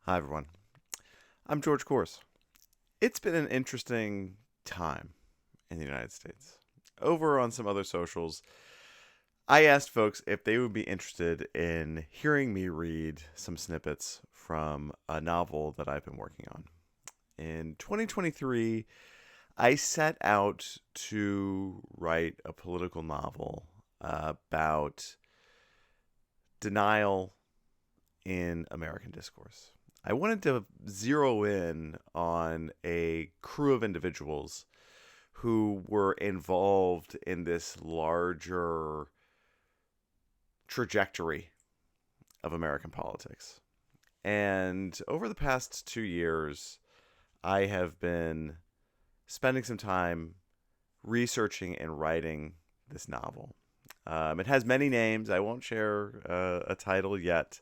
Hi, everyone. I'm George Kors. It's been an interesting time in the United States. Over on some other socials, I asked folks if they would be interested in hearing me read some snippets from a novel that I've been working on. In 2023, I set out to write a political novel about denial in American discourse. I wanted to zero in on a crew of individuals who were involved in this larger trajectory of American politics. And over the past 2 years, I have been spending some time researching and writing this novel. It has many names. I won't share a title yet.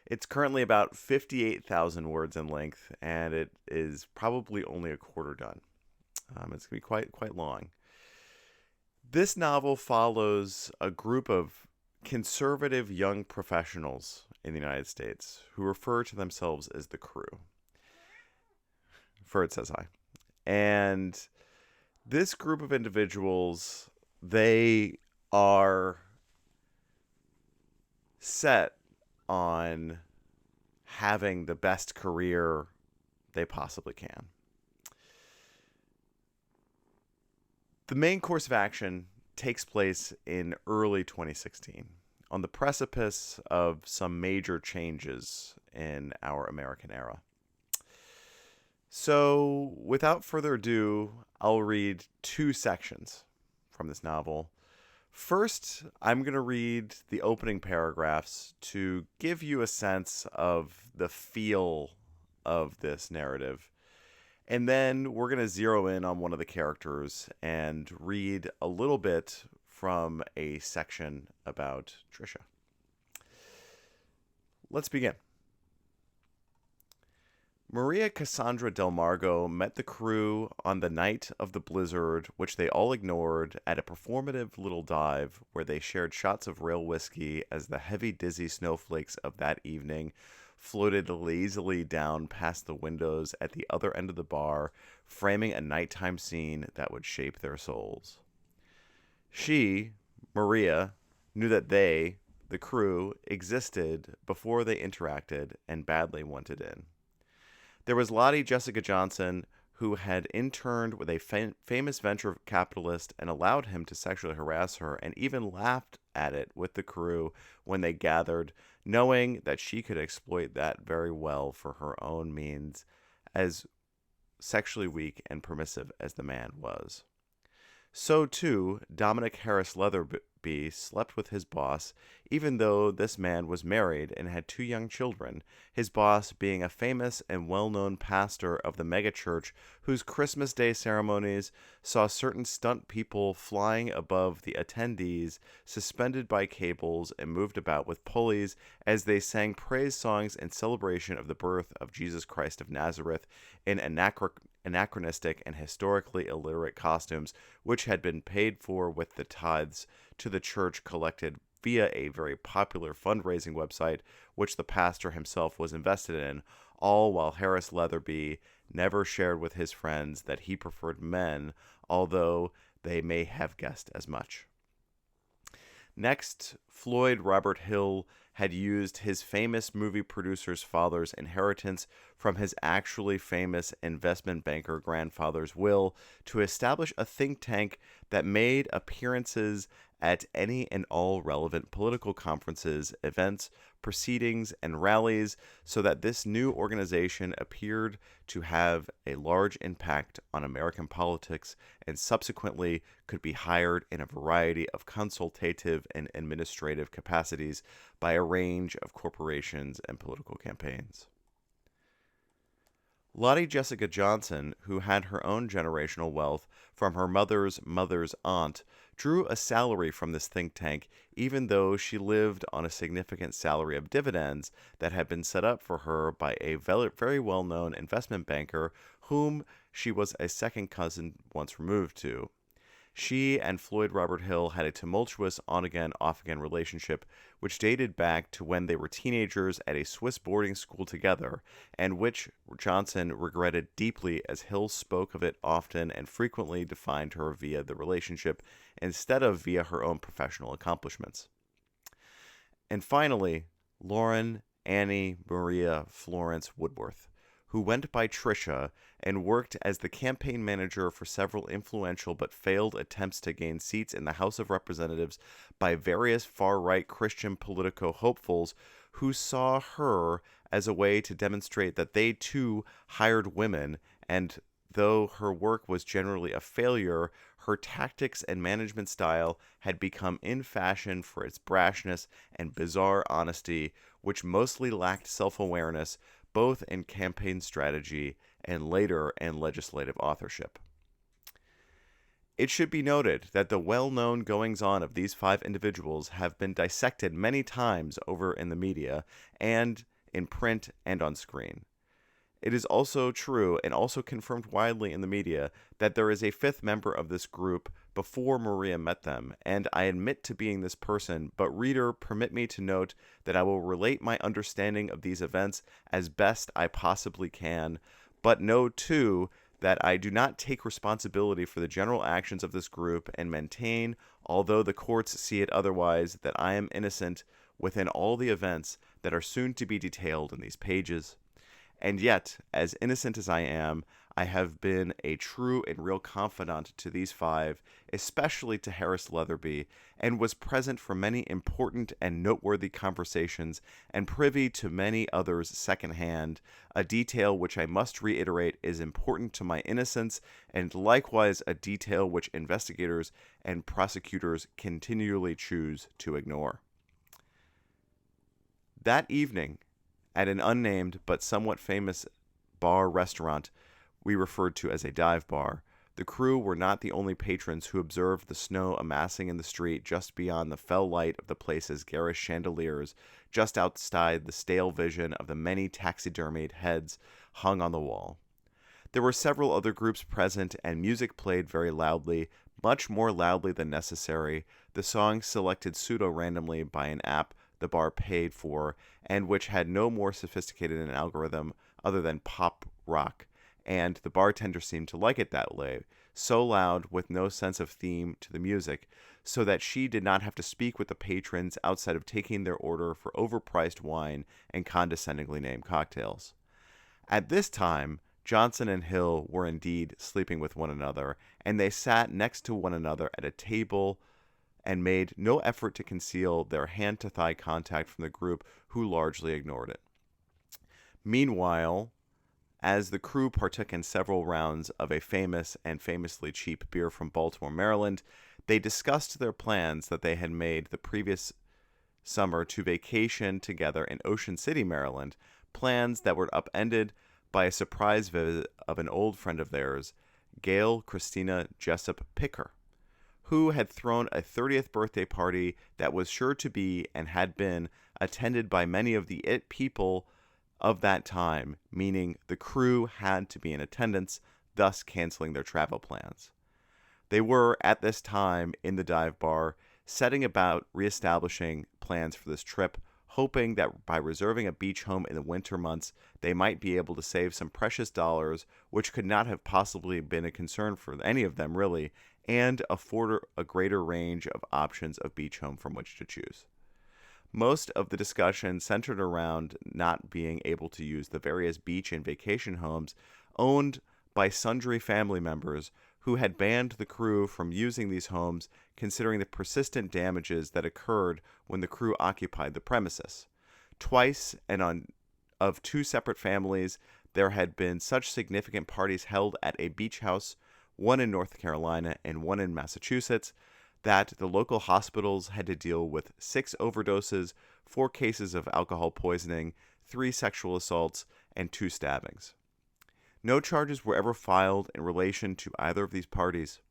It's currently about 58,000 words in length, and it is probably only a quarter done. It's going to be quite long. This novel follows a group of conservative young professionals in the United States who refer to themselves as the crew. For it says I. And this group of individuals, they are set on having the best career they possibly can. The main course of action takes place in early 2016, on the precipice of some major changes in our American era. So, without further ado, I'll read two sections from this novel. First, I'm going to read the opening paragraphs to give you a sense of the feel of this narrative. And then we're going to zero in on one of the characters and read a little bit from a section about Trisha. Let's begin. Maria Cassandra Del Margo met the crew on the night of the blizzard, which they all ignored, at a performative little dive where they shared shots of rail whiskey as the heavy, dizzy snowflakes of that evening floated lazily down past the windows at the other end of the bar, framing a nighttime scene that would shape their souls. She, Maria, knew that they, the crew, existed before they interacted and badly wanted in. There was Lottie Jessica Johnson, who had interned with a famous venture capitalist and allowed him to sexually harass her and even laughed at it with the crew when they gathered, knowing that she could exploit that very well for her own means, as sexually weak and permissive as the man was. So, too, Dominic Harris Leatherby slept with his boss, even though this man was married and had 2 young children, his boss being a famous and well-known pastor of the megachurch whose Christmas Day ceremonies saw certain stunt people flying above the attendees, suspended by cables and moved about with pulleys as they sang praise songs in celebration of the birth of Jesus Christ of Nazareth in anachronistic and historically illiterate costumes, which had been paid for with the tithes to the church collected via a very popular fundraising website, which the pastor himself was invested in, all while Harris Leatherby never shared with his friends that he preferred men, although they may have guessed as much. Next, Floyd Robert Hill had used his famous movie producer's father's inheritance from his actually famous investment banker grandfather's will to establish a think tank that made appearances at any and all relevant political conferences, events, proceedings, and rallies, so that this new organization appeared to have a large impact on American politics and subsequently could be hired in a variety of consultative and administrative capacities by a range of corporations and political campaigns. Lottie Jessica Johnson, who had her own generational wealth from her mother's mother's aunt, drew a salary from this think tank, even though she lived on a significant salary of dividends that had been set up for her by a very well-known investment banker whom she was a second cousin once removed to. She and Floyd Robert Hill had a tumultuous on-again, off-again relationship, which dated back to when they were teenagers at a Swiss boarding school together, and which Johnson regretted deeply as Hill spoke of it often and frequently defined her via the relationship instead of via her own professional accomplishments. And finally, Lauren Annie Maria Florence Woodworth, who went by Trisha and worked as the campaign manager for several influential but failed attempts to gain seats in the House of Representatives by various far-right Christian politico hopefuls who saw her as a way to demonstrate that they too hired women, and though her work was generally a failure, her tactics and management style had become in fashion for its brashness and bizarre honesty, which mostly lacked self-awareness, both in campaign strategy and later in legislative authorship. It should be noted that the well-known goings-on of these 5 individuals have been dissected many times over in the media and in print and on screen. It is also true, and also confirmed widely in the media, that there is a 5th member of this group before Maria met them, and I admit to being this person, but reader, permit me to note that I will relate my understanding of these events as best I possibly can, but know too that I do not take responsibility for the general actions of this group and maintain, although the courts see it otherwise, that I am innocent within all the events that are soon to be detailed in these pages. And yet, as innocent as I am, I have been a true and real confidant to these 5, especially to Harris Leatherby, and was present for many important and noteworthy conversations, and privy to many others secondhand, a detail which I must reiterate is important to my innocence, and likewise a detail which investigators and prosecutors continually choose to ignore. That evening, at an unnamed but somewhat famous bar restaurant we referred to as a dive bar, the crew were not the only patrons who observed the snow amassing in the street just beyond the fell light of the place's garish chandeliers, just outside the stale vision of the many taxidermied heads hung on the wall. There were several other groups present, and music played very loudly, much more loudly than necessary, the songs selected pseudo-randomly by an app the bar paid for, and which had no more sophisticated an algorithm other than pop rock, and the bartender seemed to like it that way, so loud with no sense of theme to the music, so that she did not have to speak with the patrons outside of taking their order for overpriced wine and condescendingly named cocktails. At this time, Johnson and Hill were indeed sleeping with one another, and they sat next to one another at a table and made no effort to conceal their hand-to-thigh contact from the group, who largely ignored it. Meanwhile, as the crew partook in several rounds of a famous and famously cheap beer from Baltimore, Maryland, they discussed their plans that they had made the previous summer to vacation together in Ocean City, Maryland, plans that were upended by a surprise visit of an old friend of theirs, Gail Christina Jessup Picker, who had thrown a 30th birthday party that was sure to be and had been attended by many of the it people of that time, meaning the crew had to be in attendance, thus canceling their travel plans. They were, at this time, in the dive bar, setting about reestablishing plans for this trip, hoping that by reserving a beach home in the winter months, they might be able to save some precious dollars, which could not have possibly been a concern for any of them, really, and afford a greater range of options of beach home from which to choose. Most of the discussion centered around not being able to use the various beach and vacation homes owned by sundry family members who had banned the crew from using these homes, considering the persistent damages that occurred when the crew occupied the premises. Twice, and of 2 separate families, there had been such significant parties held at a beach house, one in North Carolina and one in Massachusetts, that the local hospitals had to deal with 6 overdoses, 4 cases of alcohol poisoning, 3 sexual assaults, and 2 stabbings. No charges were ever filed in relation to either of these parties.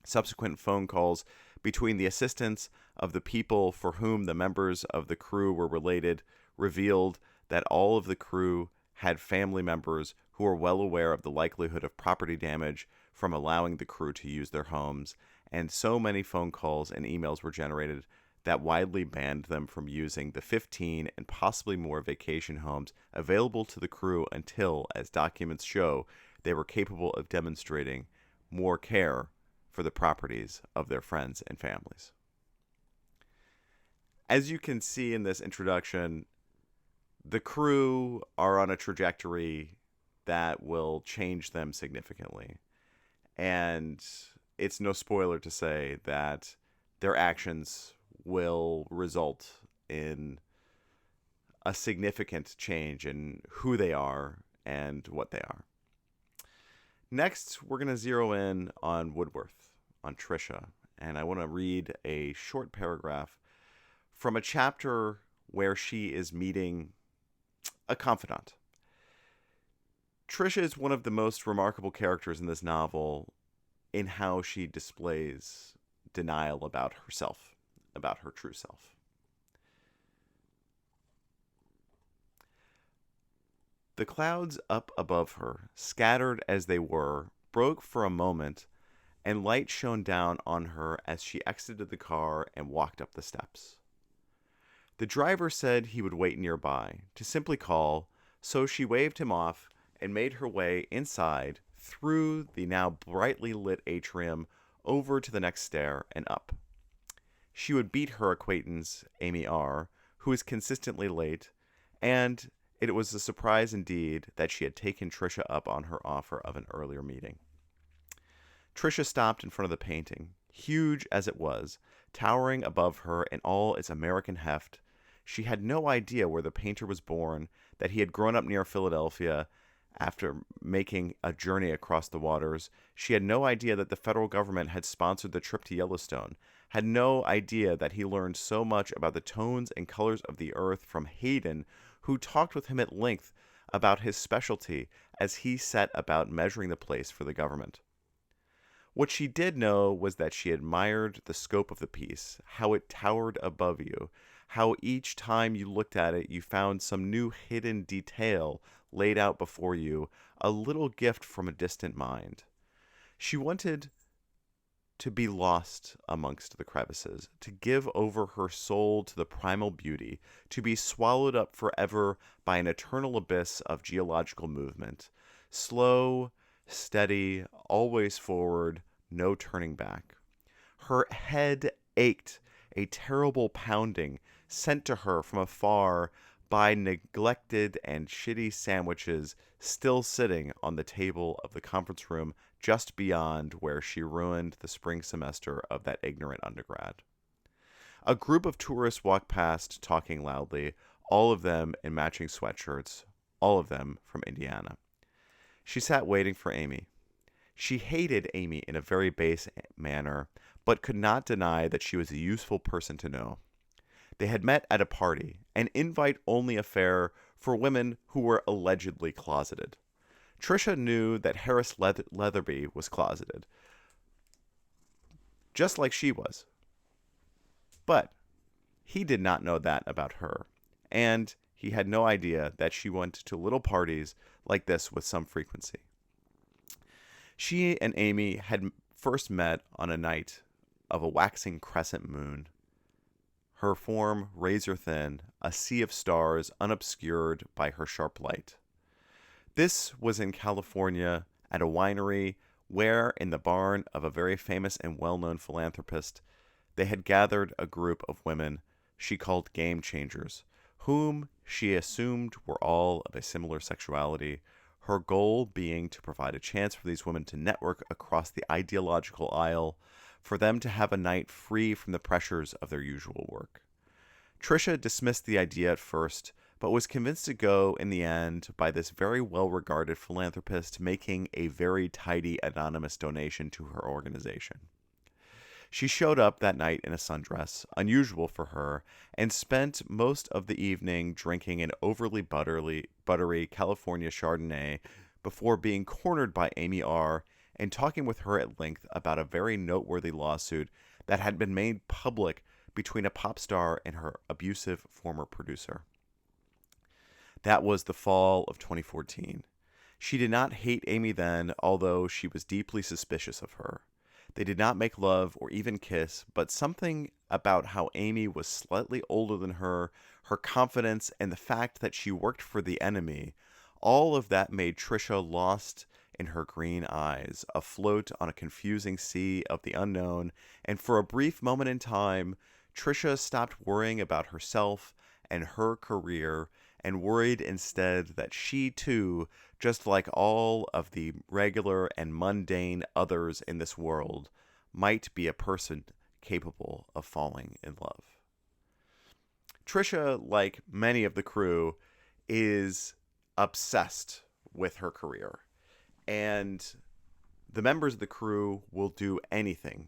Subsequent phone calls between the assistants of the people for whom the members of the crew were related revealed that all of the crew had family members who were well aware of the likelihood of property damage from allowing the crew to use their homes, and so many phone calls and emails were generated that widely banned them from using the 15 and possibly more vacation homes available to the crew until, as documents show, they were capable of demonstrating more care for the properties of their friends and families. As you can see in this introduction, the crew are on a trajectory that will change them significantly. And it's no spoiler to say that their actions will result in a significant change in who they are and what they are. Next, we're going to zero in on Woodworth, on Trisha, and I want to read a short paragraph from a chapter where she is meeting a confidant. Trisha is one of the most remarkable characters in this novel in how she displays denial about herself, about her true self. The clouds up above her, scattered as they were, broke for a moment, and light shone down on her as she exited the car and walked up the steps. The driver said he would wait nearby, to simply call, so she waved him off and made her way inside through the now brightly lit atrium over to the next stair and up. She would beat her acquaintance, Amy R., who was consistently late, and it was a surprise indeed that she had taken Trisha up on her offer of an earlier meeting. Trisha stopped in front of the painting, huge as it was, towering above her in all its American heft. She had no idea where the painter was born, that he had grown up near Philadelphia after making a journey across the waters. She had no idea that the federal government had sponsored the trip to Yellowstone, had no idea that he learned so much about the tones and colors of the earth from Hayden, who talked with him at length about his specialty as he set about measuring the place for the government. What she did know was that she admired the scope of the piece, how it towered above you, how each time you looked at it you found some new hidden detail laid out before you, a little gift from a distant mind. She wanted to be lost amongst the crevices, to give over her soul to the primal beauty, to be swallowed up forever by an eternal abyss of geological movement. Slow, steady, always forward, no turning back. Her head ached, a terrible pounding sent to her from afar by neglected and shitty sandwiches still sitting on the table of the conference room just beyond where she ruined the spring semester of that ignorant undergrad. A group of tourists walked past talking loudly, all of them in matching sweatshirts, all of them from Indiana. She sat waiting for Amy. She hated Amy in a very base manner, but could not deny that she was a useful person to know. They had met at a party, an invite-only affair for women who were allegedly closeted. Trisha knew that Harris Leatherby was closeted, just like she was. But he did not know that about her, and he had no idea that she went to little parties like this with some frequency. She and Amy had first met on a night of a waxing crescent moon. Her form razor thin, a sea of stars unobscured by her sharp light. This was in California at a winery where, in the barn of a very famous and well-known philanthropist, they had gathered a group of women she called game changers, whom she assumed were all of a similar sexuality, her goal being to provide a chance for these women to network across the ideological aisle, for them to have a night free from the pressures of their usual work. Trisha dismissed the idea at first, but was convinced to go in the end by this very well-regarded philanthropist making a very tidy anonymous donation to her organization. She showed up that night in a sundress, unusual for her, and spent most of the evening drinking an overly buttery California Chardonnay before being cornered by Amy R. and talking with her at length about a very noteworthy lawsuit that had been made public between a pop star and her abusive former producer. That was the fall of 2014. She did not hate Amy then, although she was deeply suspicious of her. They did not make love or even kiss, but something about how Amy was slightly older than her confidence, and the fact that she worked for the enemy, all of that made Trisha lost in her green eyes, afloat on a confusing sea of the unknown. And for a brief moment in time, Trisha stopped worrying about herself and her career and worried instead that she too, just like all of the regular and mundane others in this world, might be a person capable of falling in love. Trisha, like many of the crew, is obsessed with her career. And the members of the crew will do anything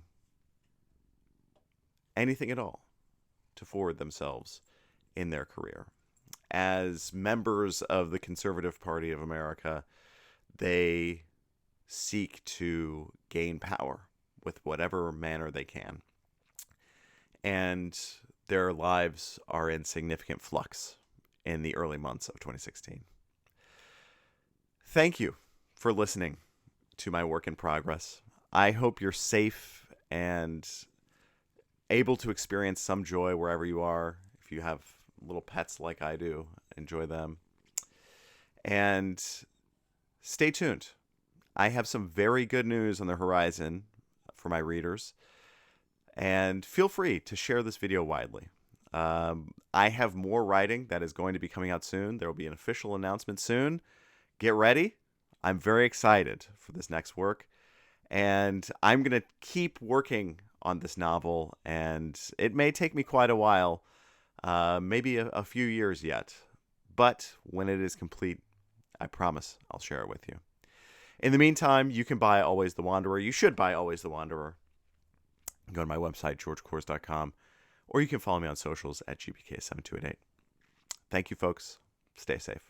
at all, to forward themselves in their career. As members of the Conservative Party of America, they seek to gain power with whatever manner they can. And their lives are in significant flux in the early months of 2016. Thank you for listening to my work in progress. I hope you're safe and able to experience some joy wherever you are. If you have little pets like I do, enjoy them. And stay tuned. I have some very good news on the horizon for my readers. And feel free to share this video widely. I have more writing that is going to be coming out soon. There will be an official announcement soon. Get ready. I'm very excited for this next work. And I'm going to keep working on this novel. And it may take me quite a while, maybe a few years yet. But when it is complete, I promise I'll share it with you. In the meantime, you can buy Always the Wanderer. You should buy Always the Wanderer. Go to my website, georgekors.com, or you can follow me on socials at gbk7288. Thank you, folks. Stay safe.